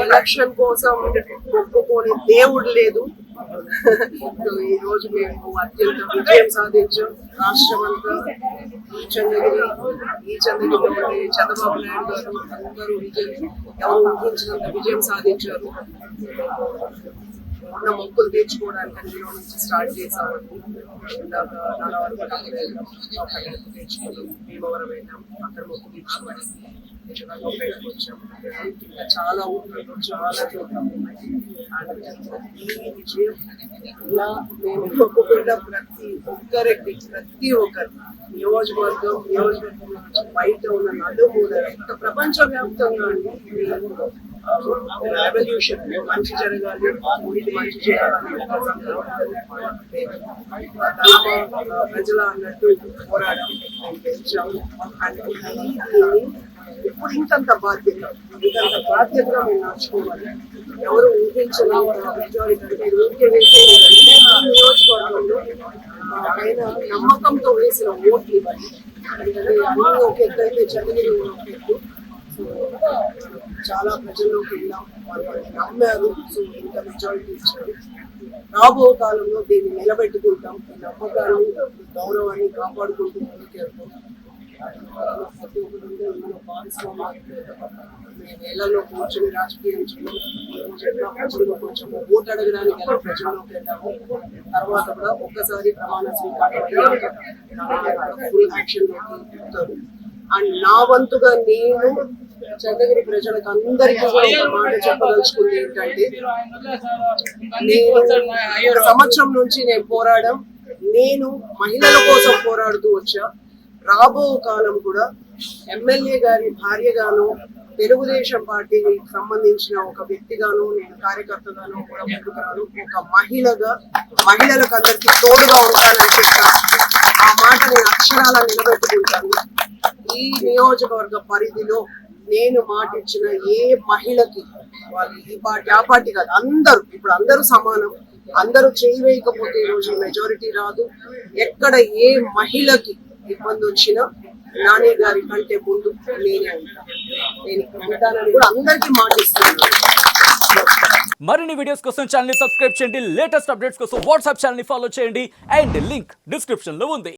Election కోసం ఒప్పుకోని దేవుడు లేదు. ఈ రోజు మేము అత్యంత విజయం సాధించాం. రాష్ట్రం అంతా ఈ చంద్రగిరిలో చంద్రబాబు నాయుడు గారు అందరూ ఎవరు ఊహించినంత విజయం సాధించారు. ఉన్న మొక్కులు తీర్చుకోవడానికి అందులో నుంచి స్టార్ట్ చేసామండి. తెచ్చుకుని భీమవరం వెళ్ళాం, అక్కడ మొక్కు తీర్చుకోవాలి. వచ్చాం. ఇంకా చాలా ఊళ్ళో చాలా చూద్దాం. ఈ విజయం ఇలా మేము మొక్కుకున్న ప్రతి ఒక్కరు నియోజకవర్గం నుంచి బయట ఉన్న నలుమూల ప్రపంచ వ్యాప్తంగా రెవల్యూషన్ మంచి జరగాలి, ఊరికి మంచి చేయాలని ప్రజల అన్నట్టు పోరాటం పెంచాము. ఇప్పుడు ఇంకంత బాధ్యతగా మేము నడుచుకోవాలి. ఎవరు ఊహించిన మెజారిటీ అంటే ఊరికే వేసే నియోజకవర్గంలో పైన నమ్మకంతో వేసిన ఓట్లు ఇవ్వాలి. ఎందుకంటే అన్నీ ఒక ఎత్తు అయితే చంద్రగిరి ఒక ఎత్తు. చాలా ప్రజల్లోకి వెళ్ళాం, వాళ్ళు నమ్మారు. సో ఇంత మెజారిటీ ఇచ్చారు. రాబో కాలంలో దీన్ని నిలబెట్టుకుంటాం. ఈ నమ్మకాన్ని, గౌరవాన్ని కాపాడుకుంటూ ముందుకు వెళ్తాం. ప్రతి ఒక్కరు నేలలో కూర్చొని రాజకీయం ప్రజల్లో కొంచెం ఓటు అడగడానికి ఎలా ప్రజల్లోకి వెళ్ళాము. తర్వాత కూడా ఒక్కసారి ప్రమాణ స్వీకారం ఫుల్ యాక్షన్ చెప్తారు. అండ్ నా వంతుగా నేను చంద్రగిరి ప్రజలకు అందరికీ ఒక మాట చెప్పదలుచుకుంది ఏంటంటే, నేను సంవత్సరం నుంచి నేను పోరాడాం. నేను మహిళల కోసం పోరాడుతూ వచ్చా. రాబో కాలం కూడా ఎమ్మెల్యే గారి భార్యగాను, తెలుగుదేశం పార్టీకి సంబంధించిన ఒక వ్యక్తిగాను, నేను కార్యకర్తగాను కూడా ముందుకురాను. ఒక మహిళగా మహిళలకు అందరికీ తోడుగా ఉంటానని చెప్తాను. ఆ మాట నేను అక్షరాలా నిలబెట్టుకుంటాను. ఈ నియోజకవర్గ పరిధిలో నేను మాట ఇచ్చిన ఏ మహిళకి, వాళ్ళు ఈ పార్టీ ఆ పార్టీ కాదు, ఇప్పుడు అందరూ సమానం. అందరూ చేయవేయకపోతే ఈరోజు మెజారిటీ రాదు. ఎక్కడ ఏ మహిళకి ఇబ్బంది వచ్చినా నాని గారి కంటే ముందు నేనే ఉంటాను. నేను ఇక్కడ ఉంటానని కూడా అందరికీ మాట ఇస్తున్నాను. మరిన్ని వీడియోస్ కోసం ఛానల్ ని సబ్స్క్రైబ్ చేయండి. లేటెస్ట్ అప్డేట్స్ కోసం వాట్సాప్ ఛానల్ ని ఫాలో చేయండి. అండ్ లింక్ డిస్క్రిప్షన్ లో ఉంది.